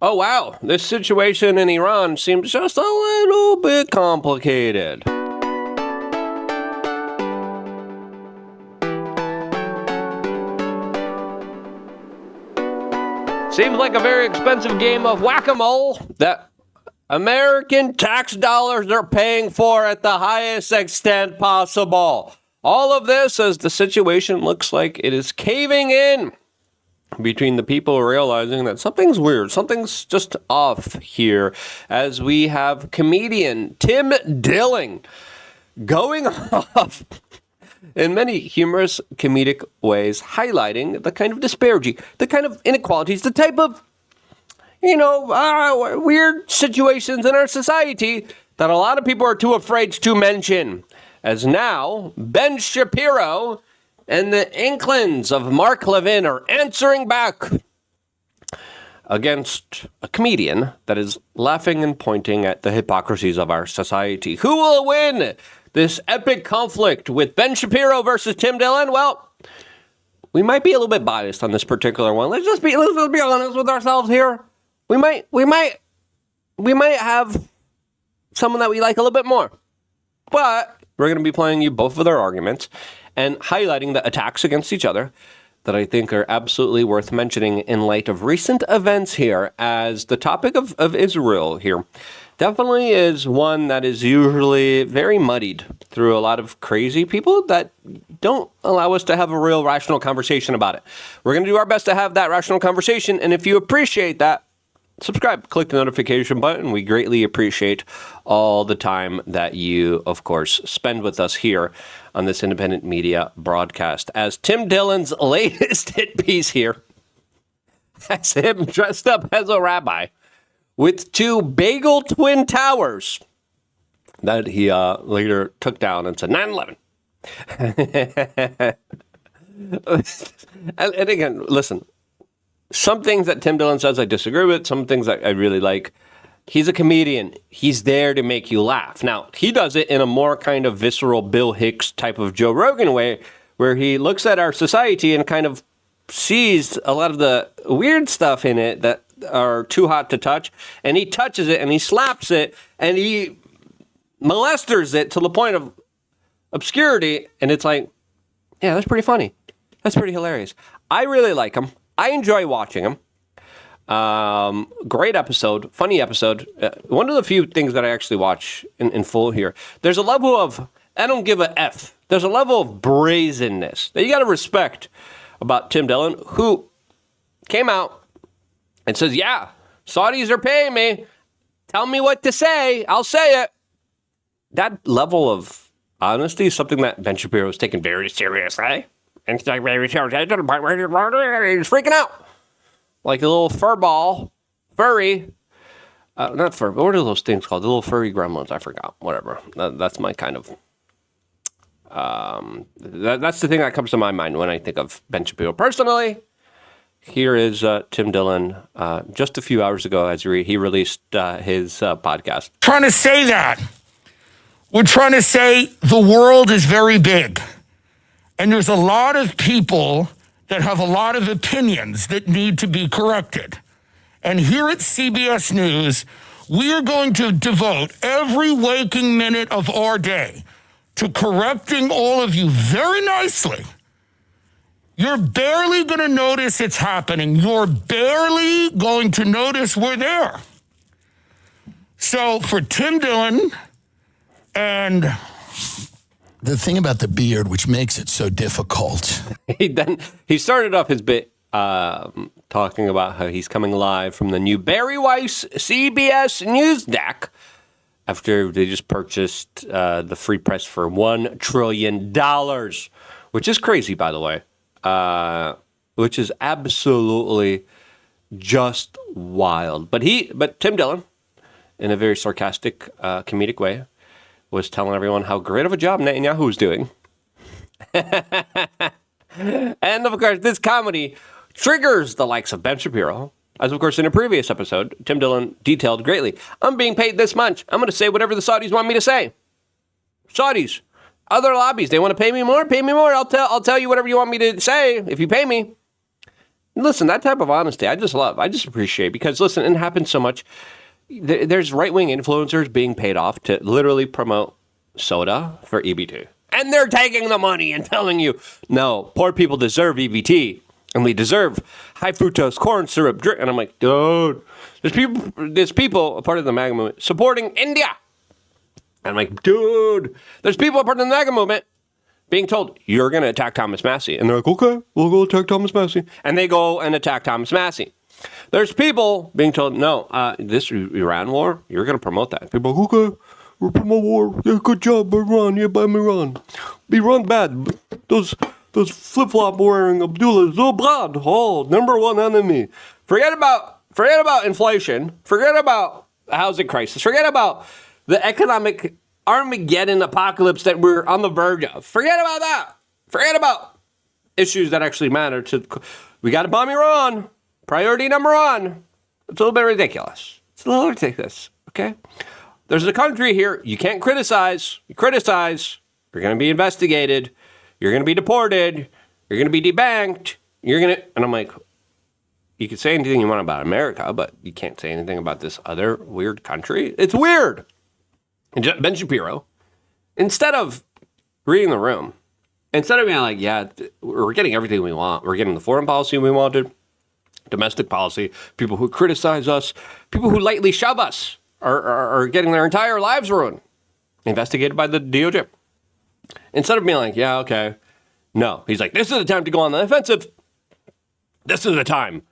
Oh, wow, this situation in Iran seems just a little bit complicated. Seems like a very expensive game of whack-a-mole that American tax dollars are paying for at the highest extent possible. All of this as the situation looks like it is caving in between the people realizing that something's weird, something's just off here, as we have comedian Tim Dillon going off in many humorous, comedic ways, highlighting the kind of disparity, the kind of inequalities, the type of, weird situations in our society that a lot of people are too afraid to mention. As now, Ben Shapiro and the Inklings of Mark Levin are answering back against a comedian that is laughing and pointing at the hypocrisies of our society. Who will win this epic conflict with Ben Shapiro versus Tim Dillon? Well, we might be a little bit biased on this particular one. Let's just be honest with ourselves here. We might have someone that we like a little bit more, but we're going to be playing you both of their arguments and highlighting the attacks against each other that I think are absolutely worth mentioning in light of recent events here, as the topic of Israel here definitely is one that is usually very muddied through a lot of crazy people that don't allow us to have a real rational conversation about it. We're going to do our best to have that rational conversation, and if you appreciate that, subscribe, click the notification button. We greatly appreciate all the time that you, of course, spend with us here on this independent media broadcast. As Tim Dillon's latest hit piece here has him dressed up as a rabbi with two bagel twin towers that he later took down and said 9/11. And again, listen, some things that Tim Dillon says I disagree with, some things I really like. He's a comedian. He's there to make you laugh. Now, he does it in a more kind of visceral Bill Hicks type of Joe Rogan way, where he looks at our society and kind of sees a lot of the weird stuff in it that are too hot to touch, and he touches it and he slaps it and he molesters it to the point of obscurity, and it's like, yeah, that's pretty funny. That's pretty hilarious. I really like him. I enjoy watching him. Great episode, funny episode. One of the few things that I actually watch in full here. There's a level of, I don't give a F. There's a level of brazenness that you got to respect about Tim Dillon, who came out and says, yeah, Saudis are paying me. Tell me what to say. I'll say it. That level of honesty is something that Ben Shapiro is taking very seriously. And he's freaking out. Like a little furry. Not fur, but what are those things called? The little furry gremlins. I forgot. Whatever. That's my kind of... that's the thing that comes to my mind when I think of Ben Shapiro. Personally, here is Tim Dillon just a few hours ago as he released his podcast. Trying to say that. We're trying to say the world is very big. And there's a lot of people that have a lot of opinions that need to be corrected. And here at CBS News, we are going to devote every waking minute of our day to correcting all of you very nicely. You're barely going to notice it's happening. You're barely going to notice we're there. So for Tim Dillon, and the thing about the beard, which makes it so difficult. He started off his bit talking about how he's coming live from the new Barry Weiss CBS News deck after they just purchased the free press for $1 trillion, which is crazy, by the way, which is absolutely just wild. But Tim Dillon, in a very sarcastic, comedic way, was telling everyone how great of a job Netanyahu was doing. And, of course, this comedy triggers the likes of Ben Shapiro. As, of course, in a previous episode, Tim Dillon detailed greatly, I'm being paid this much. I'm going to say whatever the Saudis want me to say. Saudis, other lobbies, they want to pay me more? Pay me more. I'll tell you whatever you want me to say if you pay me. Listen, that type of honesty, I just appreciate, because listen, it happens so much. There's right-wing influencers being paid off to literally promote soda for EBT. And they're taking the money and telling you, no, poor people deserve EBT and we deserve high fructose corn syrup drink. And I'm like, dude, there's people, a part of the MAGA movement, supporting India. And I'm like, dude, there's people, a part of the MAGA movement, being told, you're going to attack Thomas Massey. And they're like, okay, we'll go attack Thomas Massey. And they go and attack Thomas Massey. There's people being told, no, this Iran war, you're going to promote that. People are like, okay, we'll promote war. Yeah, good job, Iran. Yeah, by Iran. Iran bad. Those flip-flop wearing Abdullahs, oh, bad. Oh, number one enemy. Forget about inflation. Forget about the housing crisis. Forget about the economic Armageddon apocalypse that we're on the verge of. Forget about that. Forget about issues that actually matter. We got to bomb Iran. Priority number one. It's a little bit ridiculous. It's a little ridiculous, okay? There's a country here you can't criticize. You criticize, you're going to be investigated. You're going to be deported. You're going to be debanked. And I'm like, you can say anything you want about America, but you can't say anything about this other weird country. It's weird. And Ben Shapiro, instead of reading the room, instead of being like, yeah, we're getting everything we want. We're getting the foreign policy we wanted, domestic policy, people who criticize us, people who lightly shove us are getting their entire lives ruined, investigated by the DOJ. Instead of being like, yeah, okay. No, he's like, this is the time to go on the offensive. This is the time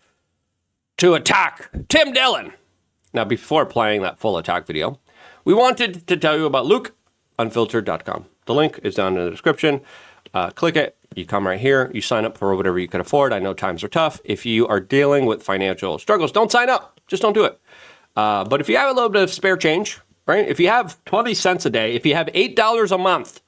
to attack Tim Dillon. Now, before playing that full attack video, we wanted to tell you about LukeUnfiltered.com. The link is down in the description. Click it. You come right here. You sign up for whatever you can afford. I know times are tough. If you are dealing with financial struggles, don't sign up. Just don't do it. But if you have a little bit of spare change, right? If you have 20 cents a day, if you have $8 a month,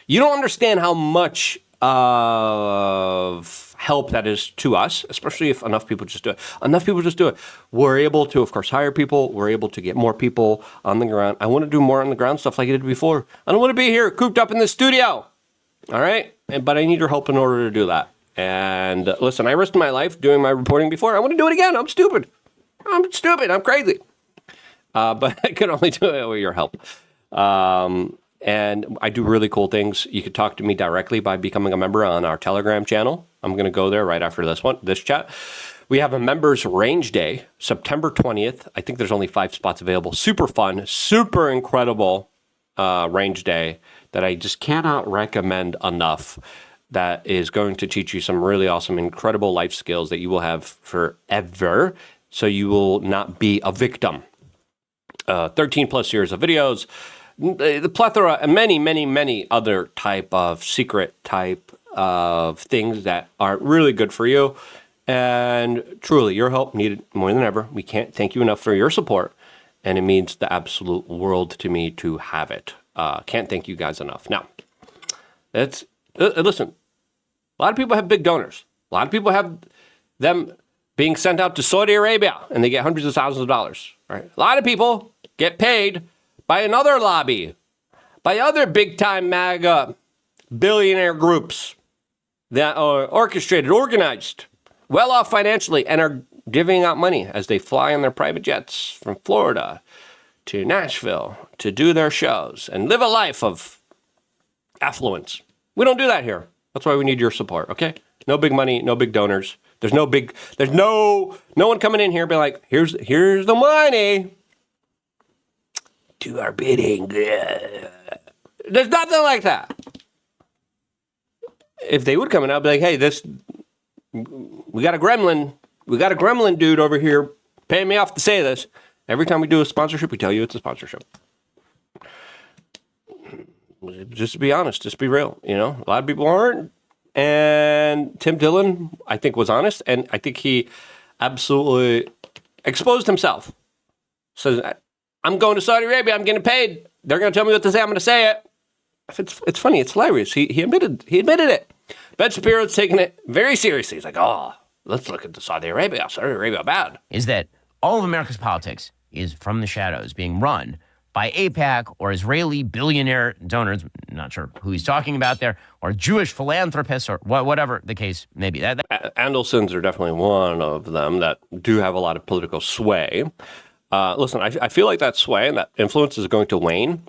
you don't understand how much of help that is to us, especially if enough people just do it. Enough people just do it. We're able to, of course, hire people. We're able to get more people on the ground. I want to do more on the ground stuff like I did before. I don't want to be here cooped up in the studio. All right? But I need your help in order to do that. And listen, I risked my life doing my reporting before. I want to do it again. I'm stupid. I'm crazy. But I could only do it with your help. And I do really cool things. You could talk to me directly by becoming a member on our Telegram channel. I'm going to go there right after this chat. We have a members range day, September 20th. I think there's only 5 spots available. Super fun, super incredible range day that I just cannot recommend enough. That is going to teach you some really awesome, incredible life skills that you will have forever. So you will not be a victim. 13 plus years of videos. The plethora and many, many, many other type of secret type of things that are really good for you. And truly, your help needed more than ever. We can't thank you enough for your support. And it means the absolute world to me to have it. Can't thank you guys enough. Now, listen, a lot of people have big donors. A lot of people have them being sent out to Saudi Arabia, and they get hundreds of thousands of dollars. Right? A lot of people get paid by another lobby, by other big-time MAGA billionaire groups that are orchestrated, organized, well off financially, and are giving out money as they fly in their private jets from Florida to Nashville to do their shows and live a life of affluence. We don't do that here. That's why we need your support, okay? No big money, no big donors. There's no one coming in here being like, here's the money. Do our bidding. There's nothing like that. If they would come in, I'd be like, hey, we got a gremlin dude over here paying me off to say this. Every time we do a sponsorship, we tell you it's a sponsorship. Just to be honest, just be real. You know, a lot of people aren't. And Tim Dillon, I think, was honest. And I think he absolutely exposed himself. Says, I'm going to Saudi Arabia. I'm getting paid. They're going to tell me what to say. I'm going to say it. It's funny. It's hilarious. He admitted it. Ben Shapiro's taking it very seriously. He's like, oh, let's look at the Saudi Arabia. Saudi Arabia bad. Is that all of America's politics is from the shadows being run by AIPAC or Israeli billionaire donors, not sure who he's talking about there, or Jewish philanthropists or whatever the case may be. Andelsons are definitely one of them that do have a lot of political sway. Listen, I feel like that sway and that influence is going to wane.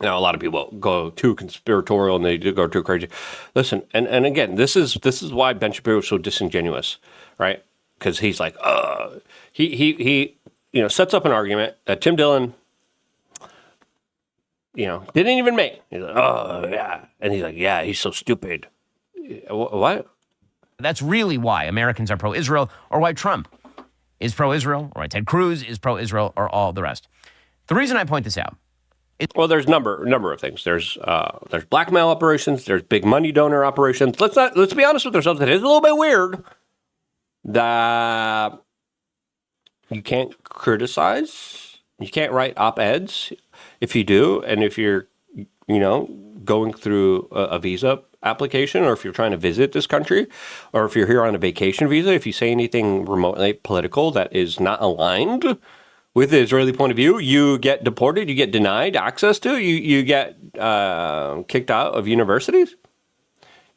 Now, a lot of people go too conspiratorial and they do go too crazy. Listen, and again, this is why Ben Shapiro is so disingenuous, right? Because he's like, he sets up an argument that Tim Dillon, didn't even make. He's like, oh yeah, and he's like, yeah, he's so stupid. What? That's really why Americans are pro-Israel, or why Trump is pro-Israel, or why Ted Cruz is pro-Israel, or all the rest. The reason I point this out. Well, there's number of things. There's blackmail operations. There's big money donor operations. Let's be honest with ourselves. It is a little bit weird that you can't criticize. You can't write op-eds. If you do, and if you're, going through a visa application, or if you're trying to visit this country, or if you're here on a vacation visa, if you say anything remotely political that is not aligned with the Israeli point of view, you get deported, you get denied access to, you get kicked out of universities,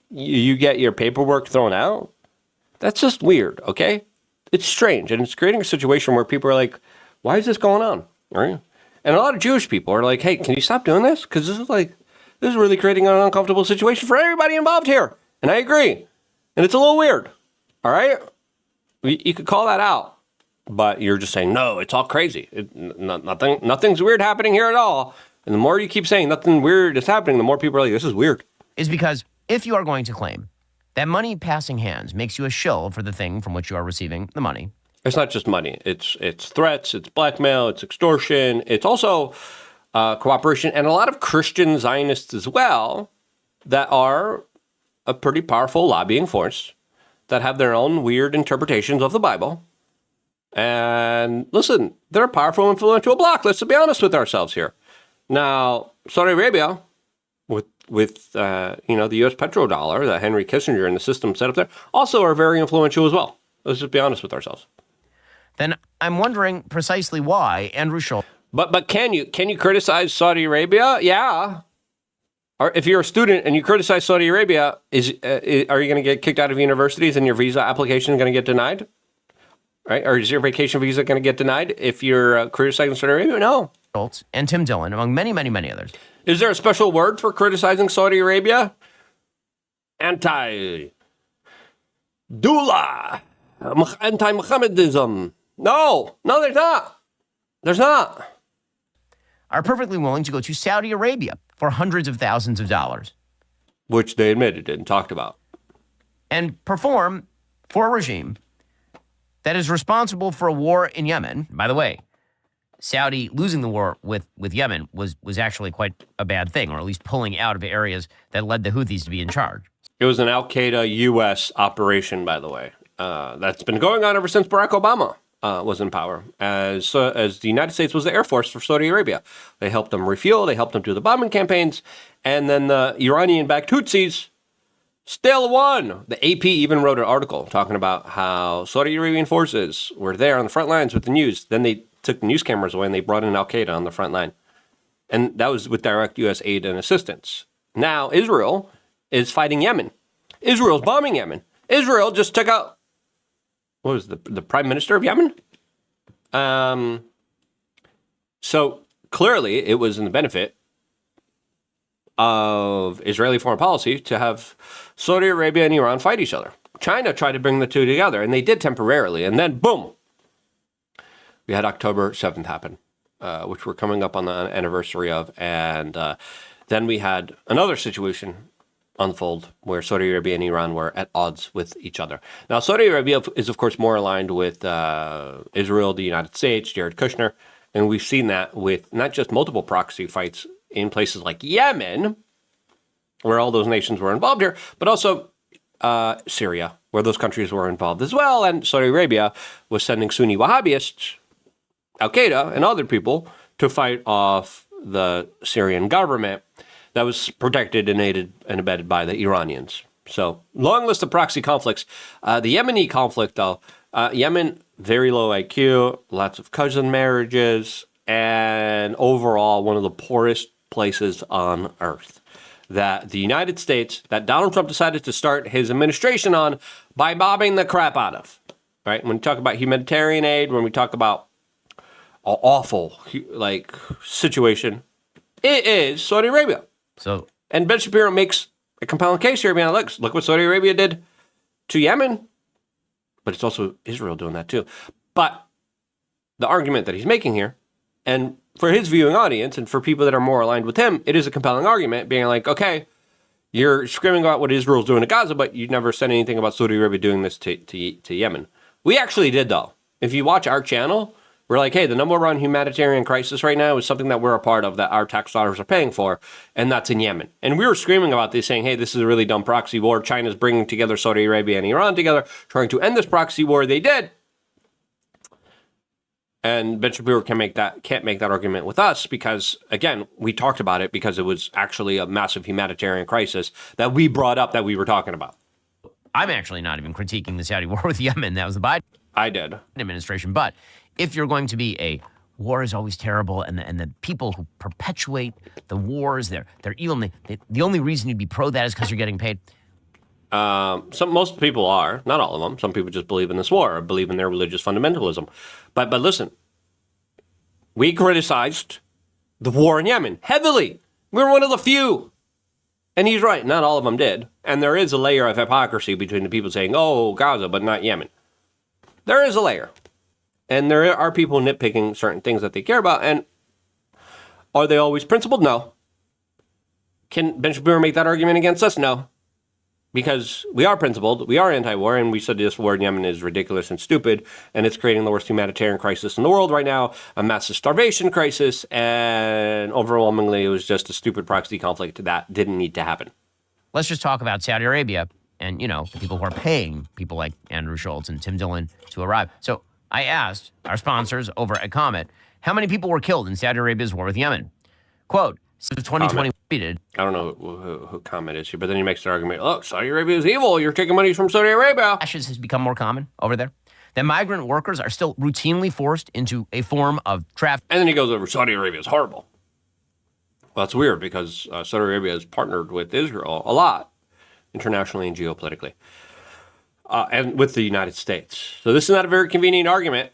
you get your paperwork thrown out. That's just weird, okay? It's strange, and it's creating a situation where people are like, why is this going on? Right? And a lot of Jewish people are like, hey, can you stop doing this? Because this is really creating an uncomfortable situation for everybody involved here. And I agree. And it's a little weird, all right? You could call that out. But you're just saying, no, it's all crazy. Nothing's weird happening here at all. And the more you keep saying nothing weird is happening, the more people are like, this is weird. Is because if you are going to claim that money passing hands makes you a shill for the thing from which you are receiving the money. It's not just money. It's threats, it's blackmail, it's extortion. It's also cooperation. And a lot of Christian Zionists as well that are a pretty powerful lobbying force that have their own weird interpretations of the Bible. And listen, they're a powerful, influential bloc. Let's be honest with ourselves here. Now, Saudi Arabia, with the U.S. petrodollar that Henry Kissinger and the system set up there, also are very influential as well. Let's just be honest with ourselves. Then I'm wondering precisely why Andrew Schultz. But can you criticize Saudi Arabia? Yeah. Or if you're a student and you criticize Saudi Arabia, are you going to get kicked out of universities and your visa application is going to get denied? Right? Or is your vacation visa going to get denied if you're criticizing Saudi Arabia? No. Schultz and Tim Dillon, among many, many, many others. Is there a special word for criticizing Saudi Arabia? Anti-Dullah. Anti-Mohammedism. No, there's not. There's not. Are perfectly willing to go to Saudi Arabia for hundreds of thousands of dollars. Which they admitted and talked about. And perform for a regime that is responsible for a war in Yemen. By the way, Saudi losing the war with Yemen was actually quite a bad thing, or at least pulling out of areas that led the Houthis to be in charge. It was an Al-Qaeda U.S. operation, by the way. That's been going on ever since Barack Obama was in power, as the United States was the Air Force for Saudi Arabia. They helped them refuel, they helped them do the bombing campaigns, and then the Iranian-backed Houthis still won. The AP even wrote an article talking about how Saudi Arabian forces were there on the front lines with the news. Then they took the news cameras away and they brought in Al-Qaeda on the front line. And that was with direct U.S. aid and assistance. Now Israel is fighting Yemen. Israel's bombing Yemen. Israel just took out, what was the prime minister of Yemen? So clearly it was in the benefit of Israeli foreign policy to have Saudi Arabia and Iran fight each other. China tried to bring the two together, and they did temporarily. And then, boom, we had October 7th happen, which we're coming up on the anniversary of. And then we had another situation unfold where Saudi Arabia and Iran were at odds with each other. Now, Saudi Arabia is, of course, more aligned with Israel, the United States, Jared Kushner. And we've seen that with not just multiple proxy fights in places like Yemen, where all those nations were involved here, but also Syria, where those countries were involved as well. And Saudi Arabia was sending Sunni Wahhabists, Al-Qaeda, and other people to fight off the Syrian government that was protected and aided and abetted by the Iranians. So, long list of proxy conflicts. The Yemeni conflict, though, Yemen, very low IQ, lots of cousin marriages, and overall one of the poorest places on earth that the United States, that Donald Trump decided to start his administration on by bombing the crap out of, right? When we talk about humanitarian aid, when we talk about an awful, like, situation, it is Saudi Arabia. And Ben Shapiro makes a compelling case here, man. Look what Saudi Arabia did to Yemen, but it's also Israel doing that too. But the argument that he's making here, and for his viewing audience and for people that are more aligned with him, it is a compelling argument, being like, okay, you're screaming about what Israel's doing to Gaza, but you never said anything about Saudi Arabia doing this to Yemen. We actually did, though. If you watch our channel, we're like, hey, the number one humanitarian crisis right now is something that we're a part of, that our tax dollars are paying for, and that's in Yemen. And we were screaming about this, saying, hey, this is a really dumb proxy war. China's bringing together Saudi Arabia and Iran together, trying to end this proxy war. They did. And Ben Shapiro can't make that argument with us because, again, we talked about it because it was actually a massive humanitarian crisis that we brought up, that we were talking about. I'm actually not even critiquing the Saudi war with Yemen. That was the Biden administration. But if you're going to be a war is always terrible, and the people who perpetuate the wars, they're evil. And the only reason you'd be pro that is because you're getting paid. Most people are, not all of them. Some people just believe in this war or believe in their religious fundamentalism. But listen, we criticized the war in Yemen heavily. We were one of the few. And he's right, not all of them did. And there is a layer of hypocrisy between the people saying, oh, Gaza, but not Yemen. There is a layer. And there are people nitpicking certain things that they care about. And are they always principled? No. Can Ben Shapiro make that argument against us? No. Because we are principled, we are anti-war, and we said this war in Yemen is ridiculous and stupid, and it's creating the worst humanitarian crisis in the world right now, a massive starvation crisis, and overwhelmingly it was just a stupid proxy conflict that didn't need to happen. Let's just talk about Saudi Arabia and, the people who are paying people like Andrew Schultz and Tim Dillon to arrive. So I asked our sponsors over at Comet, how many people were killed in Saudi Arabia's war with Yemen? Quote, since 2020 tweeted. I don't know who Comet is here, but then he makes the argument, look, Saudi Arabia is evil. You're taking money from Saudi Arabia. Ashes has become more common over there. That migrant workers are still routinely forced into a form of trafficking. And then he goes over, Saudi Arabia is horrible. Well, that's weird because Saudi Arabia has partnered with Israel a lot, internationally and geopolitically, and with the United States. So this is not a very convenient argument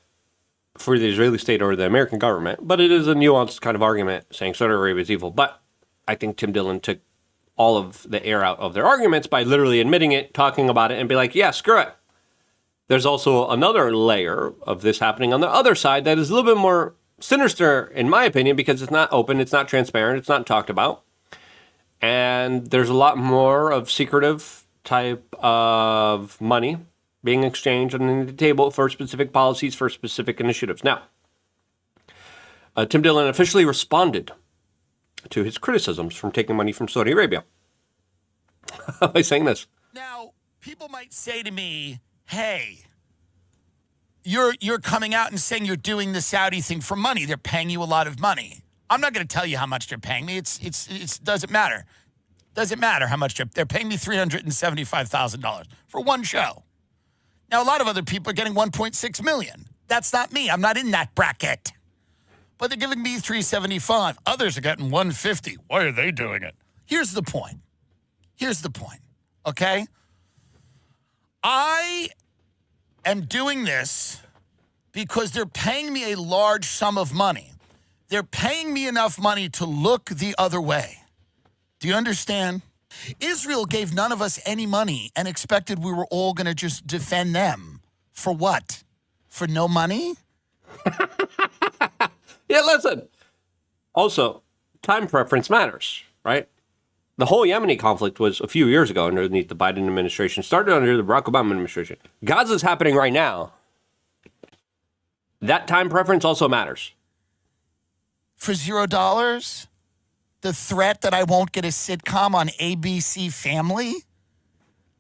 for the Israeli state or the American government, but it is a nuanced kind of argument saying Saudi Arabia is evil. But I think Tim Dillon took all of the air out of their arguments by literally admitting it, talking about it, and be like, yeah, screw it. There's also another layer of this happening on the other side that is a little bit more sinister, in my opinion, because it's not open, it's not transparent, it's not talked about. And there's a lot more of secretive type of money being exchanged on the table for specific policies, for specific initiatives. Now, Tim Dillon officially responded to his criticisms from taking money from Saudi Arabia by saying this. Now, people might say to me, hey, you're coming out and saying you're doing the Saudi thing for money. They're paying you a lot of money. I'm not going to tell you how much they're paying me. It doesn't matter. Doesn't matter how much they're paying me $375,000 for one show. Now, a lot of other people are getting $1.6 million. That's not me. I'm not in that bracket. But they're giving me $375,000. Others are getting $150,000. Why are they doing it? Here's the point. Okay? I am doing this because they're paying me a large sum of money. They're paying me enough money to look the other way. Do you understand? Israel gave none of us any money and expected we were all going to just defend them. For what? For no money? Yeah, listen. Also, time preference matters, right? The whole Yemeni conflict was a few years ago underneath the Biden administration, started under the Barack Obama administration. Gaza's happening right now. That time preference also matters. For $0? The threat that I won't get a sitcom on ABC Family?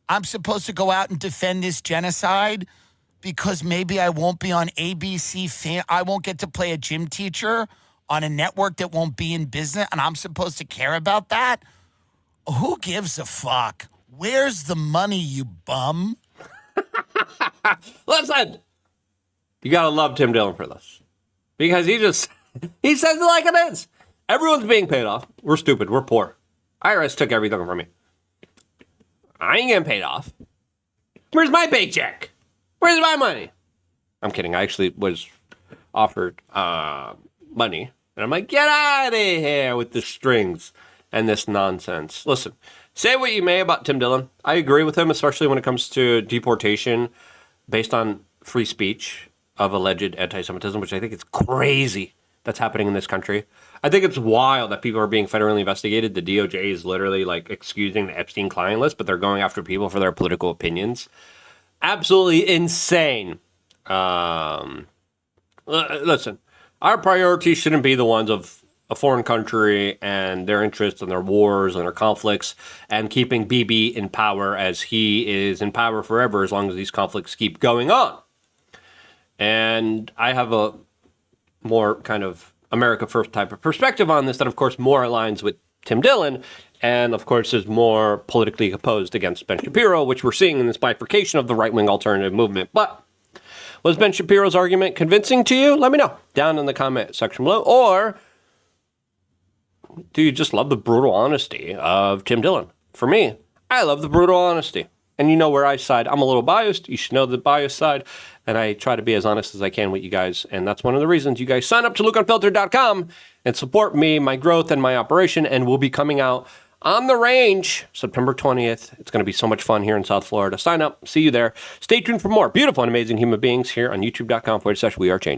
I'm supposed to go out and defend this genocide because maybe I won't be on ABC I won't get to play a gym teacher on a network that won't be in business, and I'm supposed to care about that? Who gives a fuck? Where's the money, you bum? Listen, you gotta love Tim Dillon for this, because he just He says it like it is. Everyone's being paid off. We're stupid. We're poor. IRS took everything from me. I ain't getting paid off. Where's my paycheck? Where's my money? I'm kidding. I actually was offered money. And I'm like, get out of here with the strings and this nonsense. Listen, say what you may about Tim Dillon. I agree with him, especially when it comes to deportation based on free speech of alleged anti-Semitism, which I think is crazy that's happening in this country. I think it's wild that people are being federally investigated. The DOJ is literally like excusing the Epstein client list, but they're going after people for their political opinions. Absolutely insane. Listen, our priorities shouldn't be the ones of a foreign country and their interests and their wars and their conflicts and keeping Bibi in power as he is in power forever as long as these conflicts keep going on. And I have a more kind of America First type of perspective on this that, of course, more aligns with Tim Dillon and, of course, is more politically opposed against Ben Shapiro, which we're seeing in this bifurcation of the right-wing alternative movement. But was Ben Shapiro's argument convincing to you? Let me know down in the comment section below. Or do you just love the brutal honesty of Tim Dillon? For me, I love the brutal honesty. And you know where I side. I'm a little biased. You should know the biased side. And I try to be as honest as I can with you guys. And that's one of the reasons you guys sign up to LukeUnfiltered.com and support me, my growth, and my operation. And we'll be coming out on the range September 20th. It's going to be so much fun here in South Florida. Sign up. See you there. Stay tuned for more beautiful and amazing human beings here on YouTube.com/WeAreChange.